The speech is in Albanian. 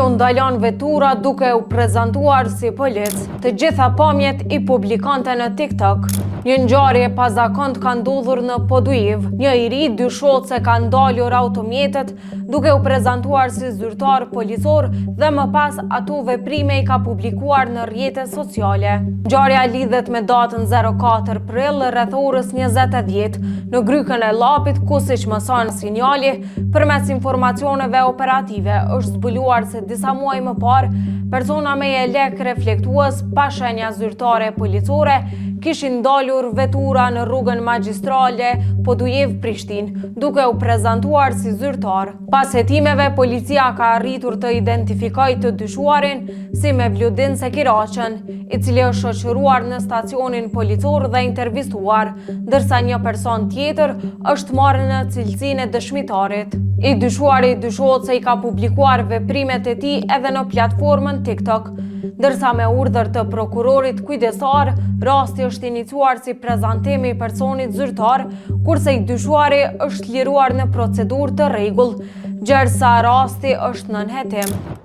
u ndalon vetura duke u prezantuar si polic. Të gjitha pamjet i publikante në TikTok. Një ngjarje pa zakon ka ndodhur në Poduiv. Një i ri dyshohet se ka ndalur automjetet duke u prezantuar si zyrtar policor dhe më pas ato veprime i ka publikuar në rrjetet sociale. Ngjarja lidhet me datën 04 prill rreth orës 20:10 në grykën e Llapit, ku siç mëson sinjali, përmes informacioneve operative është zbuluar se disa muaj më parë persona me lek reflektues pa shenja zyrtare policore kishin ndalur vetura në rrugën magjistrale Poduiv-Prishtinë, duke u prezantuar si zyrtar. Pas hetimeve, policia ka arritur të identifikojë të dyshuarin si Mevludin Sekiraqen, i cili është shoqëruar në stacionin policor dhe intervistuar, ndërsa një person tjetër është marrë në cilësinë e dëshmitarit. I dyshuari dyshohet se i ka publikuar veprimet e tij edhe në platformën TikTok, ndërsa me urdhër të prokurorit kujdesar, rasti është iniciuar si prezantimi i personit zyrtar, kurse i dyshuari është liruar në procedurë të rregull, gjersa rasti është nën hetim.